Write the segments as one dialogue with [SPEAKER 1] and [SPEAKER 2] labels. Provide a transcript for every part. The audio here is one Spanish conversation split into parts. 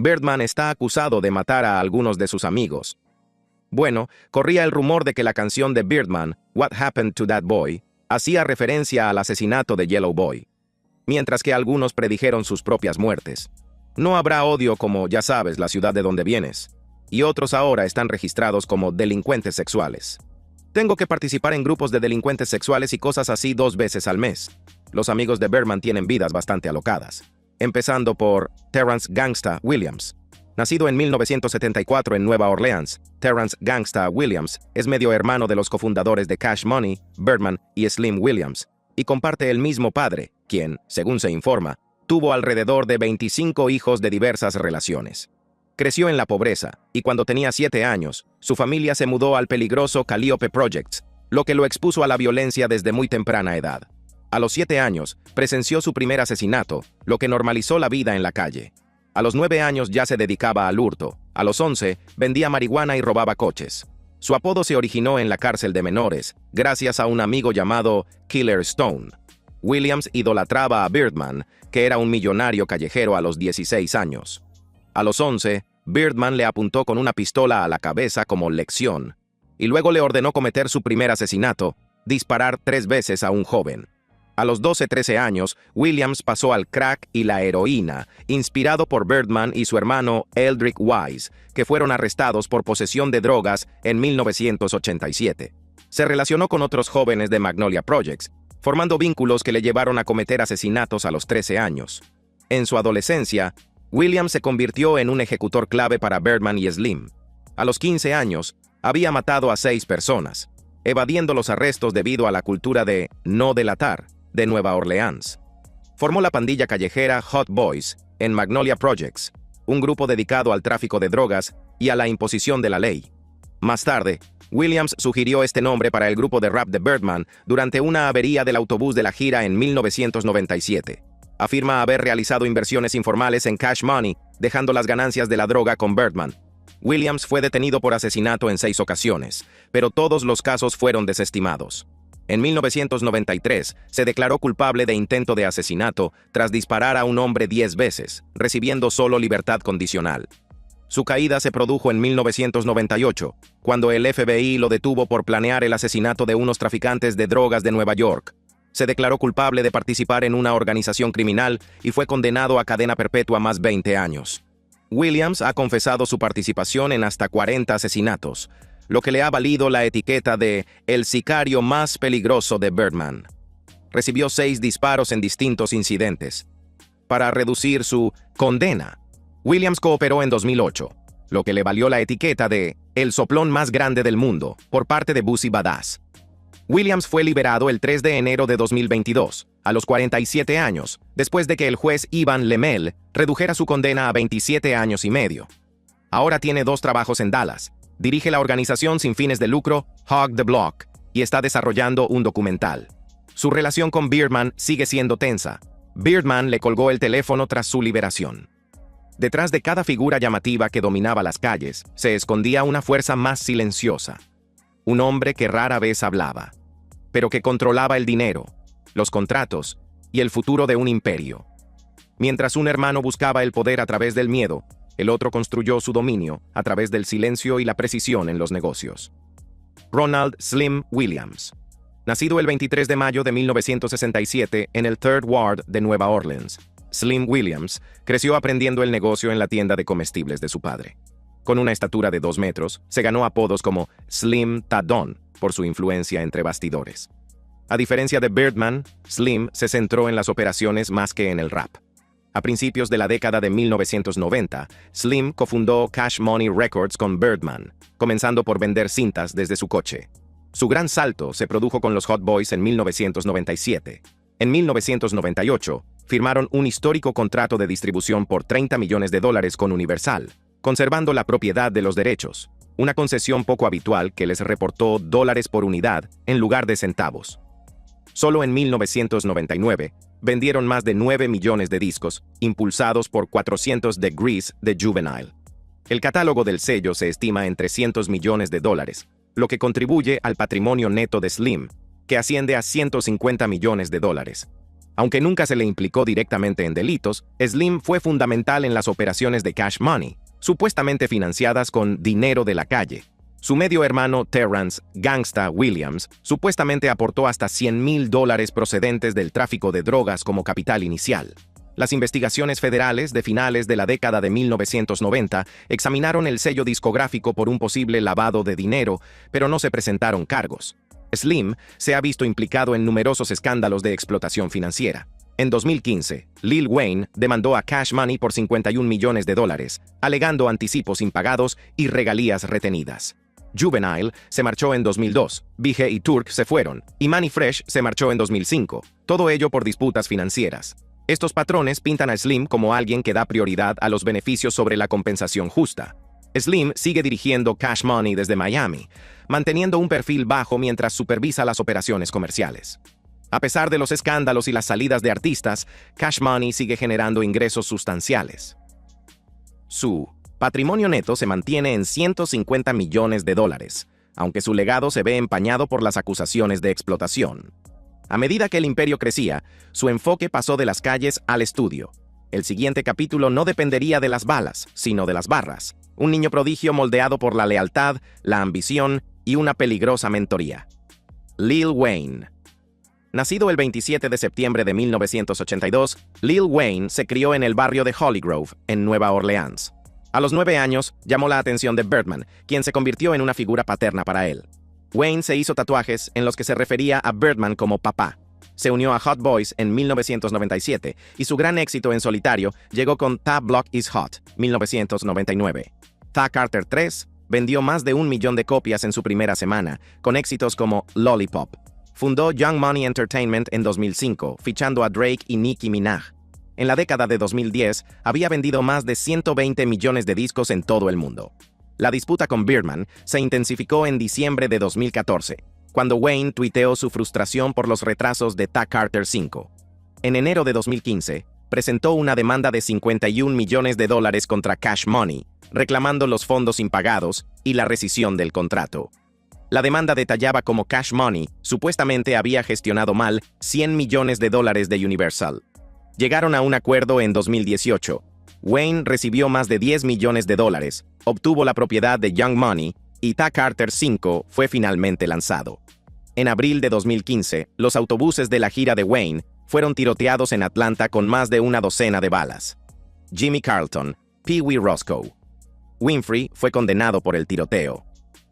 [SPEAKER 1] Birdman está acusado de matar a algunos de sus amigos. Bueno, corría el rumor de que la canción de Birdman, What Happened to That Boy, hacía referencia al asesinato de Yellow Boy, mientras que algunos predijeron sus propias muertes. No habrá odio como, ya sabes, la ciudad de donde vienes, y otros ahora están registrados como delincuentes sexuales. Tengo que participar en grupos de delincuentes sexuales y cosas así 2 veces al mes. Los amigos de Birdman tienen vidas bastante alocadas, empezando por Terrence Gangsta Williams. Nacido en 1974 en Nueva Orleans, Terrence Gangsta Williams es medio hermano de los cofundadores de Cash Money, Birdman y Slim Williams, y comparte el mismo padre, quien, según se informa, tuvo alrededor de 25 hijos de diversas relaciones. Creció en la pobreza, y cuando tenía 7 años, su familia se mudó al peligroso Calliope Projects, lo que lo expuso a la violencia desde muy temprana edad. A los 7 años, presenció su primer asesinato, lo que normalizó la vida en la calle. A los 9 años ya se dedicaba al hurto. A los 11, vendía marihuana y robaba coches. Su apodo se originó en la cárcel de menores, gracias a un amigo llamado Killer Stone. Williams idolatraba a Birdman, que era un millonario callejero a los 16 años. A los 11, Birdman le apuntó con una pistola a la cabeza como lección, y luego le ordenó cometer su primer asesinato, disparar 3 veces a un joven. A los 12-13 años, Williams pasó al crack y la heroína, inspirado por Birdman y su hermano Eldrick Wise, que fueron arrestados por posesión de drogas en 1987. Se relacionó con otros jóvenes de Magnolia Projects, formando vínculos que le llevaron a cometer asesinatos a los 13 años. En su adolescencia, Williams se convirtió en un ejecutor clave para Birdman y Slim. A los 15 años, había matado a 6 personas, evadiendo los arrestos debido a la cultura de no delatar de Nueva Orleans. Formó la pandilla callejera Hot Boys en Magnolia Projects, un grupo dedicado al tráfico de drogas y a la imposición de la ley. Más tarde, Williams sugirió este nombre para el grupo de rap de Birdman durante una avería del autobús de la gira en 1997. Afirma haber realizado inversiones informales en Cash Money, dejando las ganancias de la droga con Birdman. Williams fue detenido por asesinato en 6 ocasiones, pero todos los casos fueron desestimados. En 1993, se declaró culpable de intento de asesinato tras disparar a un hombre 10 veces, recibiendo solo libertad condicional. Su caída se produjo en 1998, cuando el FBI lo detuvo por planear el asesinato de unos traficantes de drogas de Nueva York. Se declaró culpable de participar en una organización criminal y fue condenado a cadena perpetua más 20 años. Williams ha confesado su participación en hasta 40 asesinatos, lo que le ha valido la etiqueta de el sicario más peligroso de Birdman. Recibió 6 disparos en distintos incidentes. Para reducir su condena, Williams cooperó en 2008, lo que le valió la etiqueta de el soplón más grande del mundo por parte de Boosie Badass. Williams fue liberado el 3 de enero de 2022, a los 47 años, después de que el juez Ivan Lemel redujera su condena a 27 años y medio. Ahora tiene 2 trabajos en Dallas. Dirige la organización sin fines de lucro Hog the Block y está desarrollando un documental. Su relación con Birdman sigue siendo tensa. Birdman le colgó el teléfono tras su liberación. Detrás de cada figura llamativa que dominaba las calles, se escondía una fuerza más silenciosa. Un hombre que rara vez hablaba, pero que controlaba el dinero, los contratos y el futuro de un imperio. Mientras un hermano buscaba el poder a través del miedo, el otro construyó su dominio a través del silencio y la precisión en los negocios. Ronald Slim Williams. Nacido el 23 de mayo de 1967 en el Third Ward de Nueva Orleans, Slim Williams creció aprendiendo el negocio en la tienda de comestibles de su padre. Con una estatura de 2 metros, se ganó apodos como Slim Tadón por su influencia entre bastidores. A diferencia de Birdman, Slim se centró en las operaciones más que en el rap. A principios de la década de 1990, Slim cofundó Cash Money Records con Birdman, comenzando por vender cintas desde su coche. Su gran salto se produjo con los Hot Boys en 1997. En 1998, firmaron un histórico contrato de distribución por $30 millones con Universal, conservando la propiedad de los derechos, una concesión poco habitual que les reportó dólares por unidad en lugar de centavos. Solo en 1999, vendieron más de 9 millones de discos, impulsados por 400 Degrees de Juvenile. El catálogo del sello se estima en $300 millones, lo que contribuye al patrimonio neto de Slim, que asciende a $150 millones. Aunque nunca se le implicó directamente en delitos, Slim fue fundamental en las operaciones de Cash Money, supuestamente financiadas con dinero de la calle. Su medio hermano Terrance "Gangsta" Williams supuestamente aportó hasta $100,000 procedentes del tráfico de drogas como capital inicial. Las investigaciones federales de finales de la década de 1990 examinaron el sello discográfico por un posible lavado de dinero, pero no se presentaron cargos. Slim se ha visto implicado en numerosos escándalos de explotación financiera. En 2015, Lil Wayne demandó a Cash Money por $51 millones, alegando anticipos impagados y regalías retenidas. Juvenile se marchó en 2002, Bige y Turk se fueron, y Mannie Fresh se marchó en 2005, todo ello por disputas financieras. Estos patrones pintan a Slim como alguien que da prioridad a los beneficios sobre la compensación justa. Slim sigue dirigiendo Cash Money desde Miami, manteniendo un perfil bajo mientras supervisa las operaciones comerciales. A pesar de los escándalos y las salidas de artistas, Cash Money sigue generando ingresos sustanciales. Su patrimonio neto se mantiene en $150 millones, aunque su legado se ve empañado por las acusaciones de explotación. A medida que el imperio crecía, su enfoque pasó de las calles al estudio. El siguiente capítulo no dependería de las balas, sino de las barras. Un niño prodigio moldeado por la lealtad, la ambición y una peligrosa mentoría. Lil Wayne. Nacido el 27 de septiembre de 1982, Lil Wayne se crió en el barrio de Hollygrove, en Nueva Orleans. A los 9 años, llamó la atención de Birdman, quien se convirtió en una figura paterna para él. Wayne se hizo tatuajes en los que se refería a Birdman como papá. Se unió a Hot Boys en 1997 y su gran éxito en solitario llegó con "The Block Is Hot", 1999. "The Carter 3" vendió más de 1 millón de copias en su primera semana, con éxitos como "Lollipop". Fundó Young Money Entertainment en 2005, fichando a Drake y Nicki Minaj. En la década de 2010, había vendido más de 120 millones de discos en todo el mundo. La disputa con Birdman se intensificó en diciembre de 2014, cuando Wayne tuiteó su frustración por los retrasos de The Carter 5. En enero de 2015, presentó una demanda de $51 millones contra Cash Money, reclamando los fondos impagados y la rescisión del contrato. La demanda detallaba cómo Cash Money supuestamente había gestionado mal $100 millones de Universal. Llegaron a un acuerdo en 2018. Wayne recibió más de $10 millones, obtuvo la propiedad de Young Money y The Carter 5 fue finalmente lanzado. En abril de 2015, los autobuses de la gira de Wayne fueron tiroteados en Atlanta con más de una docena de balas. Jimmy Carlton, Pee Wee Roscoe. Winfrey fue condenado por el tiroteo.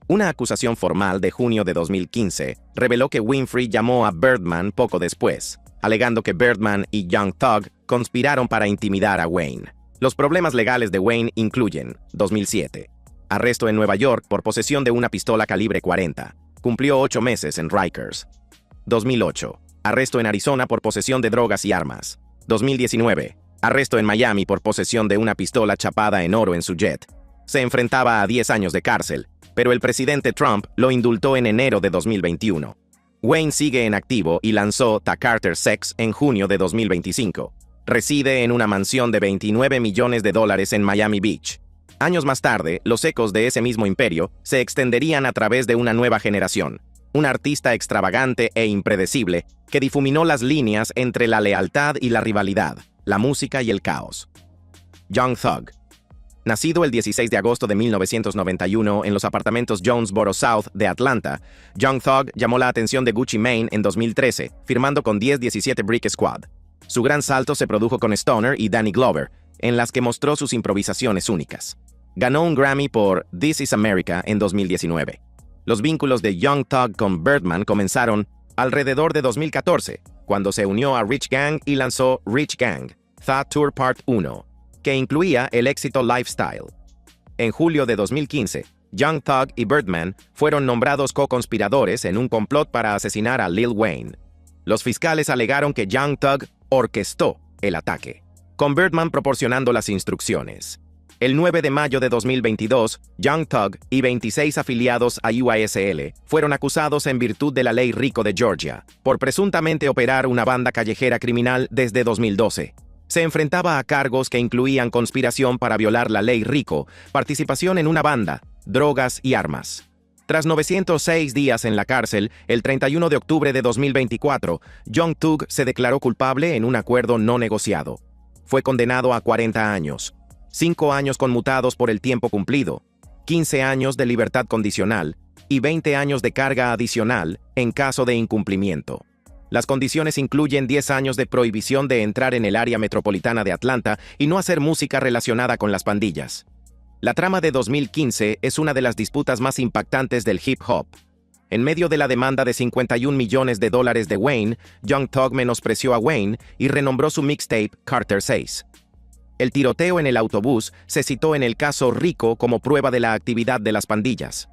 [SPEAKER 1] Una acusación formal de junio de 2015 reveló que Winfrey llamó a Birdman poco después, alegando que Birdman y Young Thug conspiraron para intimidar a Wayne. Los problemas legales de Wayne incluyen: 2007. Arresto en Nueva York por posesión de una pistola calibre .40. Cumplió 8 meses en Rikers. 2008. Arresto en Arizona por posesión de drogas y armas. 2019. Arresto en Miami por posesión de una pistola chapada en oro en su jet. Se enfrentaba a 10 años de cárcel, pero el presidente Trump lo indultó en enero de 2021. Wayne sigue en activo y lanzó The Carter 6 en junio de 2025. Reside en una mansión de $29 millones en Miami Beach. Años más tarde, los ecos de ese mismo imperio se extenderían a través de una nueva generación, un artista extravagante e impredecible que difuminó las líneas entre la lealtad y la rivalidad, la música y el caos. Young Thug. Nacido el 16 de agosto de 1991 en los apartamentos Jonesboro South de Atlanta, Young Thug llamó la atención de Gucci Mane en 2013, firmando con 1017 Brick Squad. Su gran salto se produjo con Stoner y Danny Glover, en las que mostró sus improvisaciones únicas. Ganó un Grammy por This Is America en 2019. Los vínculos de Young Thug con Birdman comenzaron alrededor de 2014, cuando se unió a Rich Gang y lanzó Rich Gang, The Tour Part 1, que incluía el éxito Lifestyle. En julio de 2015, Young Thug y Birdman fueron nombrados co-conspiradores en un complot para asesinar a Lil Wayne. Los fiscales alegaron que Young Thug orquestó el ataque, con Birdman proporcionando las instrucciones. El 9 de mayo de 2022, Young Thug y 26 afiliados a UISL fueron acusados en virtud de la ley RICO de Georgia, por presuntamente operar una banda callejera criminal desde 2012. Se enfrentaba a cargos que incluían conspiración para violar la ley RICO, participación en una banda, drogas y armas. Tras 906 días en la cárcel, el 31 de octubre de 2024, Young Thug se declaró culpable en un acuerdo no negociado. Fue condenado a 40 años, 5 años conmutados por el tiempo cumplido, 15 años de libertad condicional y 20 años de carga adicional en caso de incumplimiento. Las condiciones incluyen 10 años de prohibición de entrar en el área metropolitana de Atlanta y no hacer música relacionada con las pandillas. La trama de 2015 es una de las disputas más impactantes del hip hop. En medio de la demanda de $51 millones de Wayne, Young Thug menospreció a Wayne y renombró su mixtape Carter 6. El tiroteo en el autobús se citó en el caso Rico como prueba de la actividad de las pandillas.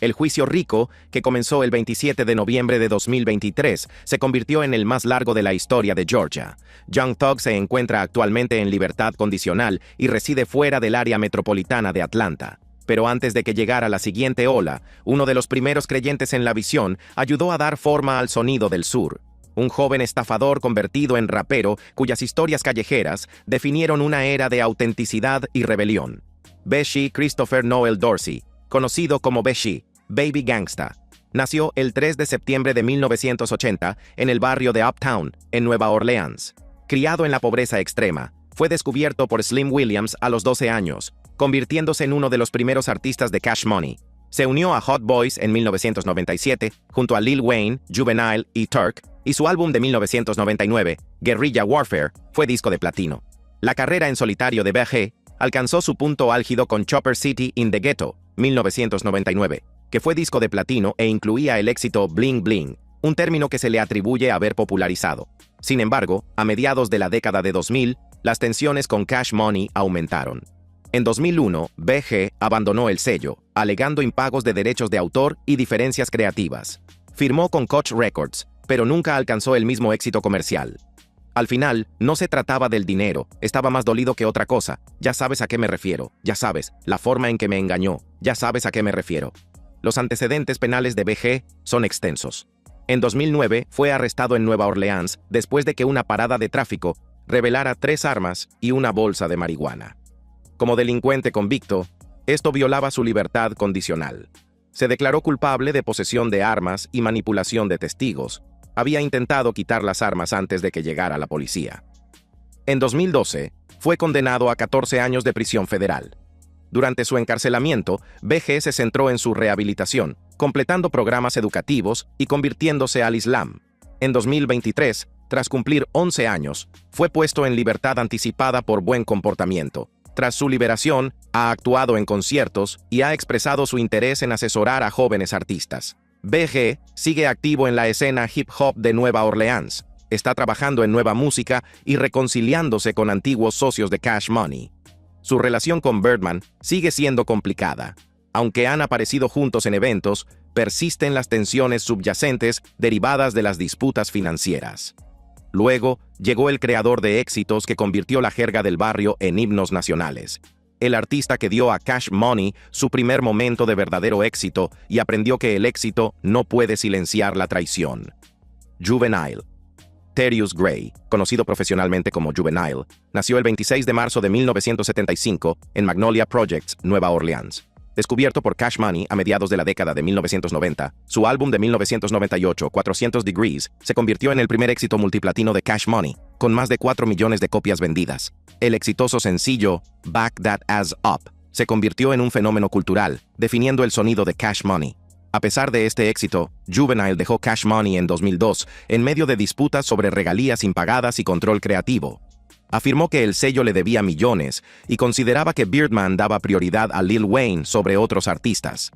[SPEAKER 1] El juicio Rico, que comenzó el 27 de noviembre de 2023, se convirtió en el más largo de la historia de Georgia. Young Thug se encuentra actualmente en libertad condicional y reside fuera del área metropolitana de Atlanta. Pero antes de que llegara la siguiente ola, uno de los primeros creyentes en la visión ayudó a dar forma al sonido del sur. Un joven estafador convertido en rapero cuyas historias callejeras definieron una era de autenticidad y rebelión. Beshi Christopher Noel Dorsey, conocido como Beshi, Baby Gangsta, nació el 3 de septiembre de 1980 en el barrio de Uptown, en Nueva Orleans. Criado en la pobreza extrema, fue descubierto por Slim Williams a los 12 años, convirtiéndose en uno de los primeros artistas de Cash Money. Se unió a Hot Boys en 1997, junto a Lil Wayne, Juvenile y Turk, y su álbum de 1999, Guerrilla Warfare, fue disco de platino. La carrera en solitario de BG alcanzó su punto álgido con Chopper City in the Ghetto, 1999, que fue disco de platino e incluía el éxito Bling Bling, un término que se le atribuye haber popularizado. Sin embargo, a mediados de la década de 2000, las tensiones con Cash Money aumentaron. En 2001, BG abandonó el sello, alegando impagos de derechos de autor y diferencias creativas. Firmó con Koch Records, pero nunca alcanzó el mismo éxito comercial. Al final, no se trataba del dinero, estaba más dolido que otra cosa. Ya sabes a qué me refiero, ya sabes, la forma en que me engañó, ya sabes a qué me refiero. Los antecedentes penales de BG son extensos. En 2009 fue arrestado en Nueva Orleans después de que una parada de tráfico revelara 3 armas y una bolsa de marihuana. Como delincuente convicto, esto violaba su libertad condicional. Se declaró culpable de posesión de armas y manipulación de testigos. Había intentado quitar las armas antes de que llegara la policía. En 2012, fue condenado a 14 años de prisión federal. Durante su encarcelamiento, BG se centró en su rehabilitación, completando programas educativos y convirtiéndose al Islam. En 2023, tras cumplir 11 años, fue puesto en libertad anticipada por buen comportamiento. Tras su liberación, ha actuado en conciertos y ha expresado su interés en asesorar a jóvenes artistas. BG sigue activo en la escena hip hop de Nueva Orleans, está trabajando en nueva música y reconciliándose con antiguos socios de Cash Money. Su relación con Birdman sigue siendo complicada. Aunque han aparecido juntos en eventos, persisten las tensiones subyacentes derivadas de las disputas financieras. Luego, llegó el creador de éxitos que convirtió la jerga del barrio en himnos nacionales. El artista que dio a Cash Money su primer momento de verdadero éxito y aprendió que el éxito no puede silenciar la traición. Juvenile. Terius Gray, conocido profesionalmente como Juvenile, nació el 26 de marzo de 1975 en Magnolia Projects, Nueva Orleans. Descubierto por Cash Money a mediados de la década de 1990, su álbum de 1998, 400 Degrees, se convirtió en el primer éxito multiplatino de Cash Money, con más de 4 millones de copias vendidas. El exitoso sencillo Back That Ass Up se convirtió en un fenómeno cultural, definiendo el sonido de Cash Money. A pesar de este éxito, Juvenile dejó Cash Money en 2002 en medio de disputas sobre regalías impagadas y control creativo. Afirmó que el sello le debía millones y consideraba que Birdman daba prioridad a Lil Wayne sobre otros artistas.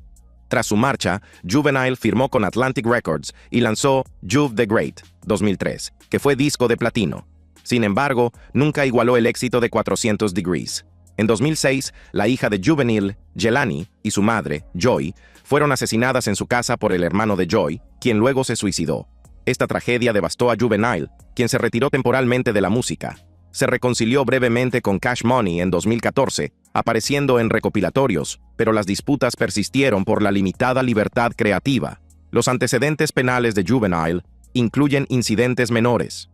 [SPEAKER 1] Tras su marcha, Juvenile firmó con Atlantic Records y lanzó Juve the Great, 2003, que fue disco de platino. Sin embargo, nunca igualó el éxito de 400 Degrees. En 2006, la hija de Juvenile, Jelani, y su madre, Joy, fueron asesinadas en su casa por el hermano de Joy, quien luego se suicidó. Esta tragedia devastó a Juvenile, quien se retiró temporalmente de la música. Se reconcilió brevemente con Cash Money en 2014, apareciendo en recopilatorios, pero las disputas persistieron por la limitada libertad creativa. Los antecedentes penales de Juvenile incluyen incidentes menores.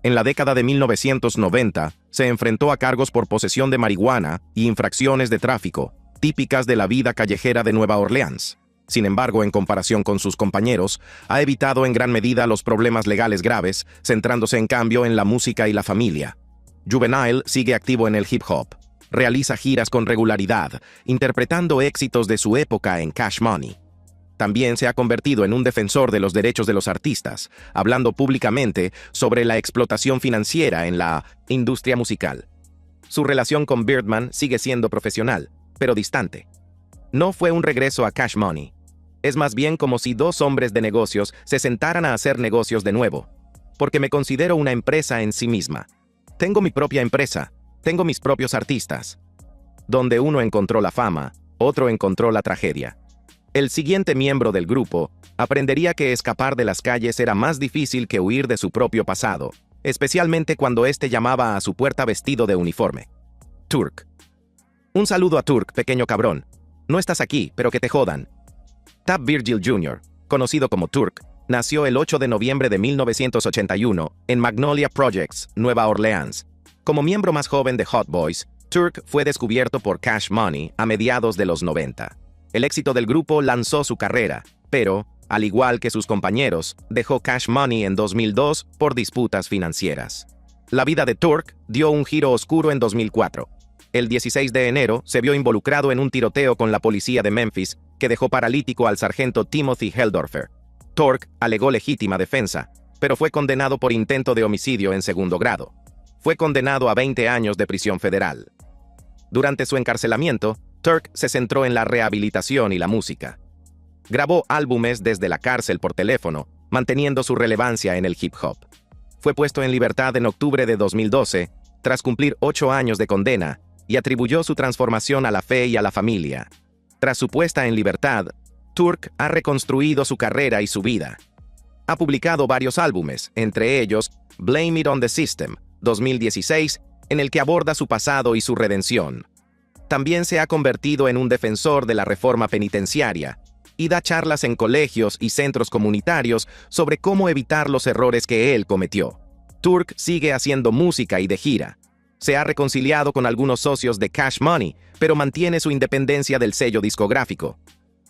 [SPEAKER 1] En la década de 1990, se enfrentó a cargos por posesión de marihuana y infracciones de tráfico, típicas de la vida callejera de Nueva Orleans. Sin embargo, en comparación con sus compañeros, ha evitado en gran medida los problemas legales graves, centrándose en cambio en la música y la familia. Juvenile sigue activo en el hip hop. Realiza giras con regularidad, interpretando éxitos de su época en Cash Money. También se ha convertido en un defensor de los derechos de los artistas, hablando públicamente sobre la explotación financiera en la industria musical. Su relación con Birdman sigue siendo profesional, pero distante. No fue un regreso a Cash Money. Es más bien como si dos hombres de negocios se sentaran a hacer negocios de nuevo, porque me considero una empresa en sí misma. Tengo mi propia empresa, tengo mis propios artistas. Donde uno encontró la fama, otro encontró la tragedia. El siguiente miembro del grupo aprendería que escapar de las calles era más difícil que huir de su propio pasado, especialmente cuando éste llamaba a su puerta vestido de uniforme. Turk. Un saludo a Turk, pequeño cabrón. No estás aquí, pero que te jodan. Tab Virgil Jr., conocido como Turk, nació el 8 de noviembre de 1981 en Magnolia Projects, Nueva Orleans. Como miembro más joven de Hot Boys, Turk fue descubierto por Cash Money a mediados de los 90. El éxito del grupo lanzó su carrera, pero, al igual que sus compañeros, dejó Cash Money en 2002 por disputas financieras. La vida de Turk dio un giro oscuro en 2004. El 16 de enero se vio involucrado en un tiroteo con la policía de Memphis que dejó paralítico al sargento Timothy Heldorfer. Turk alegó legítima defensa, pero fue condenado por intento de homicidio en segundo grado. Fue condenado a 20 años de prisión federal. Durante su encarcelamiento, Turk se centró en la rehabilitación y la música. Grabó álbumes desde la cárcel por teléfono, manteniendo su relevancia en el hip hop. Fue puesto en libertad en octubre de 2012, tras cumplir 8 años de condena, y atribuyó su transformación a la fe y a la familia. Tras su puesta en libertad, Turk ha reconstruido su carrera y su vida. Ha publicado varios álbumes, entre ellos Blame It on the System, 2016, en el que aborda su pasado y su redención. También se ha convertido en un defensor de la reforma penitenciaria y da charlas en colegios y centros comunitarios sobre cómo evitar los errores que él cometió. Turk sigue haciendo música y de gira. Se ha reconciliado con algunos socios de Cash Money, pero mantiene su independencia del sello discográfico.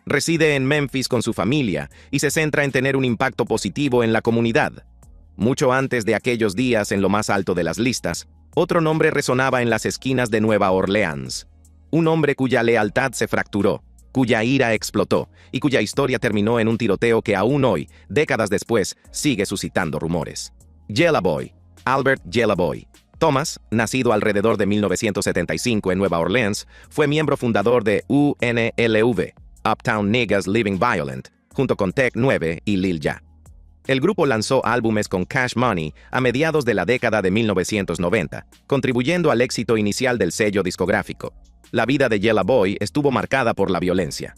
[SPEAKER 1] Reside en Memphis con su familia y se centra en tener un impacto positivo en la comunidad. Mucho antes de aquellos días en lo más alto de las listas, otro nombre resonaba en las esquinas de Nueva Orleans. Un hombre cuya lealtad se fracturó, cuya ira explotó y cuya historia terminó en un tiroteo que aún hoy, décadas después, sigue suscitando rumores. Yella Boy, Albert Yella Boy. Thomas, nacido alrededor de 1975 en Nueva Orleans, fue miembro fundador de UNLV, Uptown Niggas Living Violent, junto con Tech 9 y Lil Ja. El grupo lanzó álbumes con Cash Money a mediados de la década de 1990, contribuyendo al éxito inicial del sello discográfico. La vida de Yella Boy estuvo marcada por la violencia.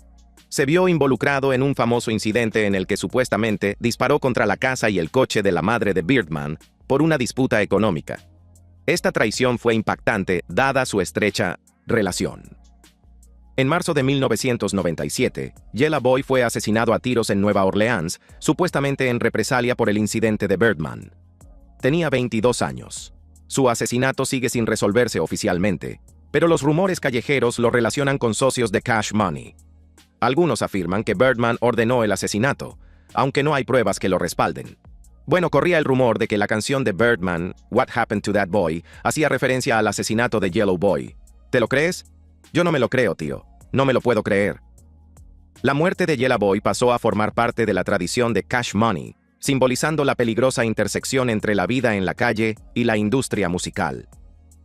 [SPEAKER 1] Se vio involucrado en un famoso incidente en el que supuestamente disparó contra la casa y el coche de la madre de Birdman por una disputa económica. Esta traición fue impactante dada su estrecha relación. En marzo de 1997, Yella Boy fue asesinado a tiros en Nueva Orleans, supuestamente en represalia por el incidente de Birdman. Tenía 22 años. Su asesinato sigue sin resolverse oficialmente, pero los rumores callejeros lo relacionan con socios de Cash Money. Algunos afirman que Birdman ordenó el asesinato, aunque no hay pruebas que lo respalden. Bueno, corría el rumor de que la canción de Birdman, What Happened to That Boy, hacía referencia al asesinato de Yella Boy. ¿Te lo crees? Yo no me lo creo, tío. No me lo puedo creer. La muerte de Yella Boy pasó a formar parte de la tradición de Cash Money, simbolizando la peligrosa intersección entre la vida en la calle y la industria musical.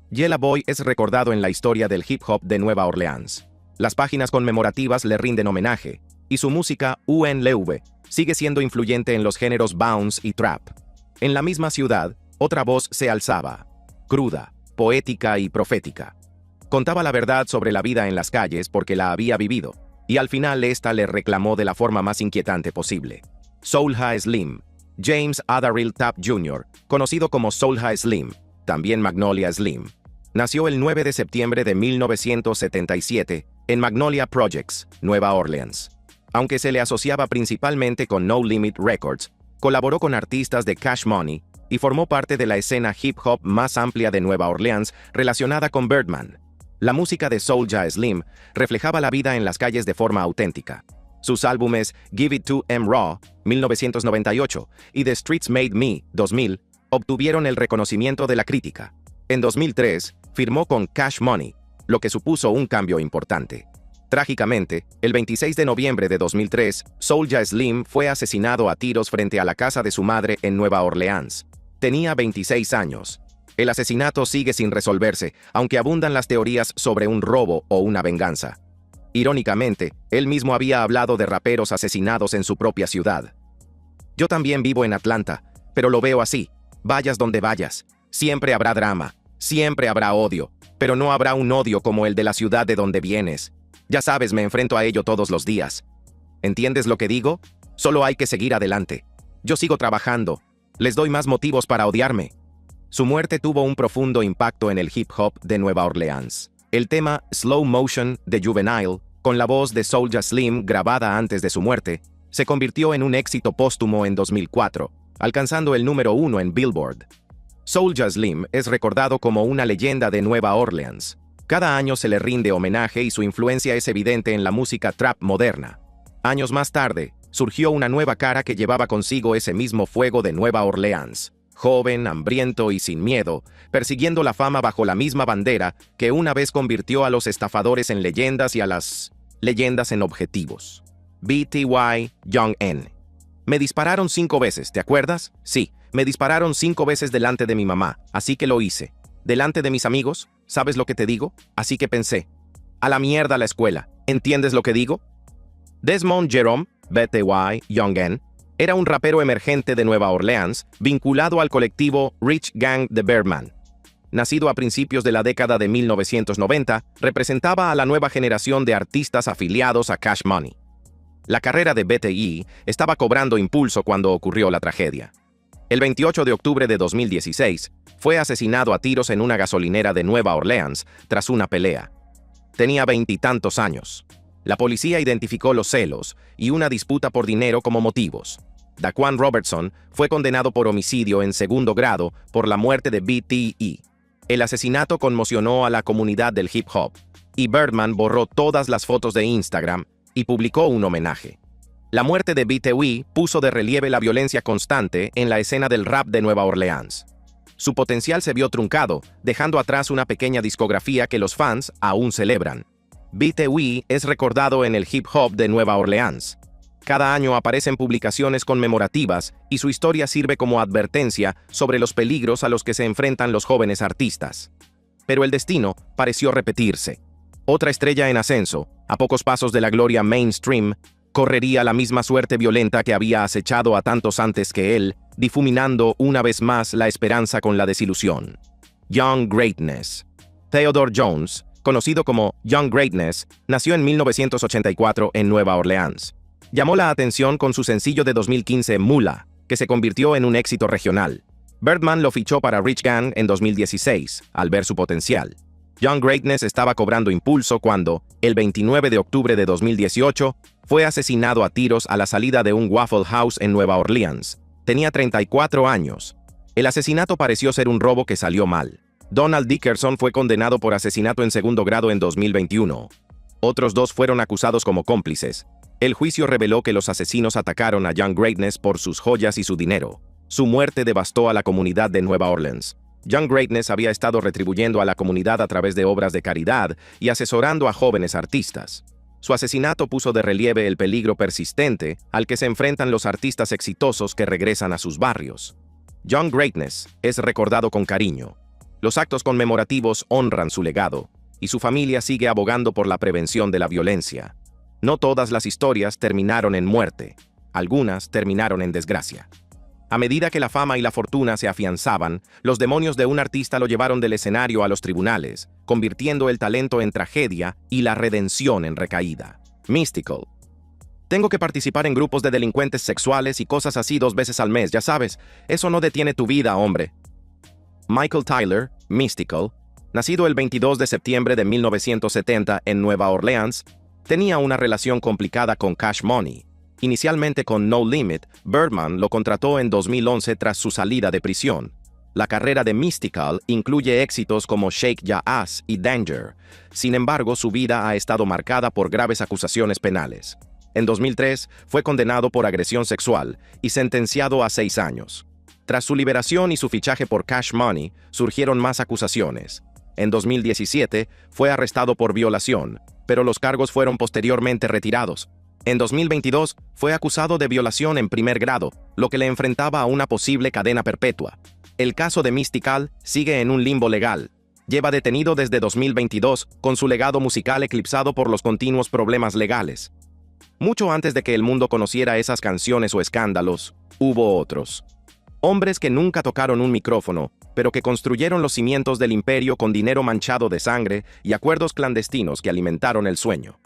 [SPEAKER 1] Yella Boy es recordado en la historia del hip hop de Nueva Orleans. Las páginas conmemorativas le rinden homenaje, y su música, UNLV, sigue siendo influyente en los géneros bounce y trap. En la misma ciudad, otra voz se alzaba, cruda, poética y profética. Contaba la verdad sobre la vida en las calles porque la había vivido, y al final esta le reclamó de la forma más inquietante posible. Soulja Slim, James Otheril Tapp Jr., conocido como Soulja Slim, también Magnolia Slim, nació el 9 de septiembre de 1977 en Magnolia Projects, Nueva Orleans. Aunque se le asociaba principalmente con No Limit Records, colaboró con artistas de Cash Money y formó parte de la escena hip hop más amplia de Nueva Orleans relacionada con Birdman. La música de Soulja Slim reflejaba la vida en las calles de forma auténtica. Sus álbumes Give It to M. Raw, 1998, y The Streets Made Me, 2000, obtuvieron el reconocimiento de la crítica. En 2003, firmó con Cash Money, lo que supuso un cambio importante. Trágicamente, el 26 de noviembre de 2003, Soulja Slim fue asesinado a tiros frente a la casa de su madre en Nueva Orleans. Tenía 26 años. El asesinato sigue sin resolverse, aunque abundan las teorías sobre un robo o una venganza. Irónicamente, él mismo había hablado de raperos asesinados en su propia ciudad. Yo también vivo en Atlanta, pero lo veo así. Vayas donde vayas, siempre habrá drama, siempre habrá odio, pero no habrá un odio como el de la ciudad de donde vienes. Ya sabes, me enfrento a ello todos los días. ¿Entiendes lo que digo? Solo hay que seguir adelante. Yo sigo trabajando. Les doy más motivos para odiarme. Su muerte tuvo un profundo impacto en el hip hop de Nueva Orleans. El tema Slow Motion de Juvenile, con la voz de Soulja Slim grabada antes de su muerte, se convirtió en un éxito póstumo en 2004, alcanzando el número 1 en Billboard. Soulja Slim es recordado como una leyenda de Nueva Orleans. Cada año se le rinde homenaje y su influencia es evidente en la música trap moderna. Años más tarde, surgió una nueva cara que llevaba consigo ese mismo fuego de Nueva Orleans. Joven, hambriento y sin miedo, persiguiendo la fama bajo la misma bandera que una vez convirtió a los estafadores en leyendas y a las leyendas en objetivos. B.T.Y. Young N. Me dispararon 5 veces, ¿te acuerdas? Sí, me dispararon 5 veces delante de mi mamá, así que lo hice. Delante de mis amigos, ¿sabes lo que te digo? Así que pensé, a la mierda la escuela, ¿entiendes lo que digo? Desmond Jerome, B.T.Y. Young N., era un rapero emergente de Nueva Orleans, vinculado al colectivo Rich Gang de Birdman. Nacido a principios de la década de 1990, representaba a la nueva generación de artistas afiliados a Cash Money. La carrera de B.T.Y. estaba cobrando impulso cuando ocurrió la tragedia. El 28 de octubre de 2016, fue asesinado a tiros en una gasolinera de Nueva Orleans tras una pelea. Tenía 20 y tantos años. La policía identificó los celos y una disputa por dinero como motivos. Daquan Robertson fue condenado por homicidio en segundo grado por la muerte de B.T.Y. El asesinato conmocionó a la comunidad del hip hop, y Birdman borró todas las fotos de Instagram y publicó un homenaje. La muerte de B.T.Y. puso de relieve la violencia constante en la escena del rap de Nueva Orleans. Su potencial se vio truncado, dejando atrás una pequeña discografía que los fans aún celebran. B.T.Y. es recordado en el hip hop de Nueva Orleans. Cada año aparecen publicaciones conmemorativas y su historia sirve como advertencia sobre los peligros a los que se enfrentan los jóvenes artistas. Pero el destino pareció repetirse. Otra estrella en ascenso, a pocos pasos de la gloria mainstream, correría la misma suerte violenta que había acechado a tantos antes que él, difuminando una vez más la esperanza con la desilusión. Young Greatness. Theodore Jones, conocido como Young Greatness, nació en 1984 en Nueva Orleans. Llamó la atención con su sencillo de 2015 Mula, que se convirtió en un éxito regional. Birdman lo fichó para Rich Gang en 2016, al ver su potencial. Young Greatness estaba cobrando impulso cuando, el 29 de octubre de 2018, fue asesinado a tiros a la salida de un Waffle House en Nueva Orleans. Tenía 34 años. El asesinato pareció ser un robo que salió mal. Donald Dickerson fue condenado por asesinato en segundo grado en 2021. Otros 2 fueron acusados como cómplices. El juicio reveló que los asesinos atacaron a Young Greatness por sus joyas y su dinero. Su muerte devastó a la comunidad de Nueva Orleans. Young Greatness había estado retribuyendo a la comunidad a través de obras de caridad y asesorando a jóvenes artistas. Su asesinato puso de relieve el peligro persistente al que se enfrentan los artistas exitosos que regresan a sus barrios. Young Greatness es recordado con cariño. Los actos conmemorativos honran su legado, y su familia sigue abogando por la prevención de la violencia. No todas las historias terminaron en muerte, algunas terminaron en desgracia. A medida que la fama y la fortuna se afianzaban, los demonios de un artista lo llevaron del escenario a los tribunales, convirtiendo el talento en tragedia y la redención en recaída. Mystical. Tengo que participar en grupos de delincuentes sexuales y cosas así 2 veces al mes, ya sabes, eso no detiene tu vida, hombre. Michael Tyler, Mystical, nacido el 22 de septiembre de 1970 en Nueva Orleans, tenía una relación complicada con Cash Money. Inicialmente con No Limit, Birdman lo contrató en 2011 tras su salida de prisión. La carrera de Mystical incluye éxitos como Shake Ya Ass y Danger. Sin embargo, su vida ha estado marcada por graves acusaciones penales. En 2003, fue condenado por agresión sexual y sentenciado a 6 años. Tras su liberación y su fichaje por Cash Money, surgieron más acusaciones. En 2017, fue arrestado por violación, pero los cargos fueron posteriormente retirados. En 2022, fue acusado de violación en primer grado, lo que le enfrentaba a una posible cadena perpetua. El caso de Mystikal sigue en un limbo legal. Lleva detenido desde 2022, con su legado musical eclipsado por los continuos problemas legales. Mucho antes de que el mundo conociera esas canciones o escándalos, hubo otros. Hombres que nunca tocaron un micrófono, pero que construyeron los cimientos del imperio con dinero manchado de sangre y acuerdos clandestinos que alimentaron el sueño.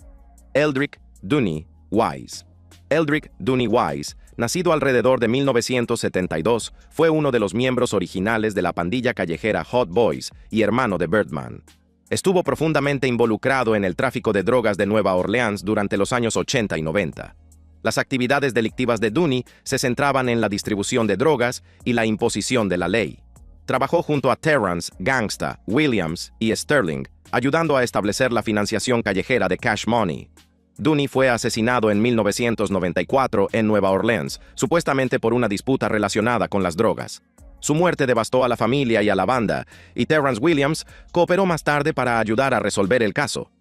[SPEAKER 1] Eldrick Dooney Wise. Eldrick Dooney Wise, nacido alrededor de 1972, fue uno de los miembros originales de la pandilla callejera Hot Boys y hermano de Birdman. Estuvo profundamente involucrado en el tráfico de drogas de Nueva Orleans durante los años 80 y 90. Las actividades delictivas de Dooney se centraban en la distribución de drogas y la imposición de la ley. Trabajó junto a Terrance, Gangsta, Williams y Sterling, ayudando a establecer la financiación callejera de Cash Money. Dooney fue asesinado en 1994 en Nueva Orleans, supuestamente por una disputa relacionada con las drogas. Su muerte devastó a la familia y a la banda, y Terrance Williams cooperó más tarde para ayudar a resolver el caso.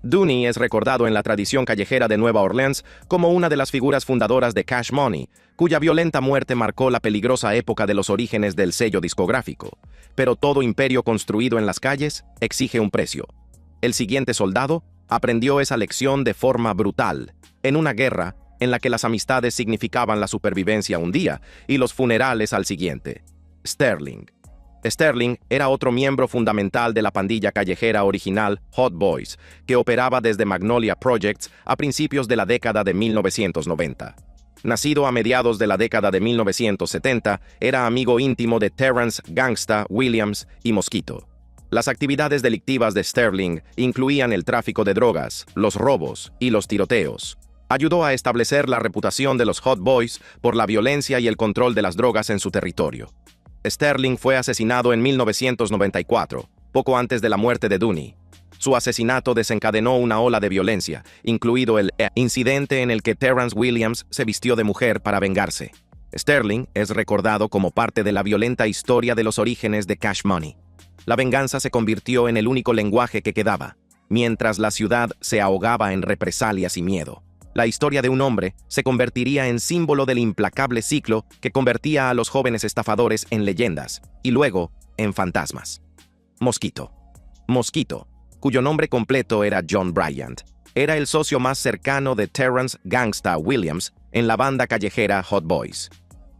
[SPEAKER 1] Dooney es recordado en la tradición callejera de Nueva Orleans como una de las figuras fundadoras de Cash Money, cuya violenta muerte marcó la peligrosa época de los orígenes del sello discográfico. Pero todo imperio construido en las calles exige un precio. El siguiente soldado aprendió esa lección de forma brutal, en una guerra en la que las amistades significaban la supervivencia un día y los funerales al siguiente. Sterling. Sterling era otro miembro fundamental de la pandilla callejera original Hot Boys, que operaba desde Magnolia Projects a principios de la década de 1990. Nacido a mediados de la década de 1970, era amigo íntimo de Terrance, Gangsta, Williams y Mosquito. Las actividades delictivas de Sterling incluían el tráfico de drogas, los robos y los tiroteos. Ayudó a establecer la reputación de los Hot Boys por la violencia y el control de las drogas en su territorio. Sterling fue asesinado en 1994, poco antes de la muerte de Dooney. Su asesinato desencadenó una ola de violencia, incluido el incidente en el que Terrance Williams se vistió de mujer para vengarse. Sterling es recordado como parte de la violenta historia de los orígenes de Cash Money. La venganza se convirtió en el único lenguaje que quedaba, mientras la ciudad se ahogaba en represalias y miedo. La historia de un hombre se convertiría en símbolo del implacable ciclo que convertía a los jóvenes estafadores en leyendas y luego en fantasmas. Mosquito. Mosquito, cuyo nombre completo era John Bryant, era el socio más cercano de Terrance Gangsta Williams en la banda callejera Hot Boys.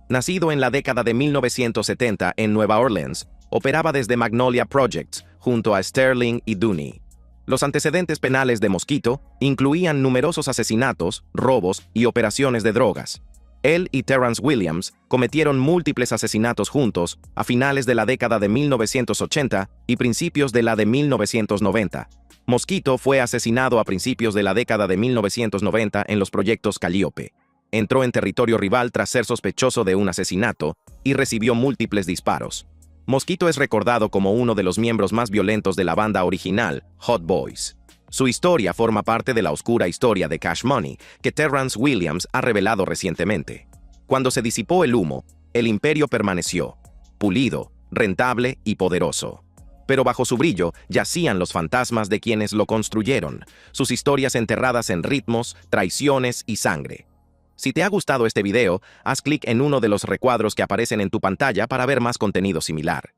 [SPEAKER 1] Nacido en la década de 1970 en Nueva Orleans, operaba desde Magnolia Projects junto a Sterling y Dooney. Los antecedentes penales de Mosquito incluían numerosos asesinatos, robos y operaciones de drogas. Él y Terrance Williams cometieron múltiples asesinatos juntos a finales de la década de 1980 y principios de la de 1990. Mosquito fue asesinado a principios de la década de 1990 en los proyectos Calliope. Entró en territorio rival tras ser sospechoso de un asesinato y recibió múltiples disparos. Mosquito es recordado como uno de los miembros más violentos de la banda original, Hot Boys. Su historia forma parte de la oscura historia de Cash Money, que Terrance Williams ha revelado recientemente. Cuando se disipó el humo, el imperio permaneció, pulido, rentable y poderoso. Pero bajo su brillo yacían los fantasmas de quienes lo construyeron, sus historias enterradas en ritmos, traiciones y sangre. Si te ha gustado este video, haz clic en uno de los recuadros que aparecen en tu pantalla para ver más contenido similar.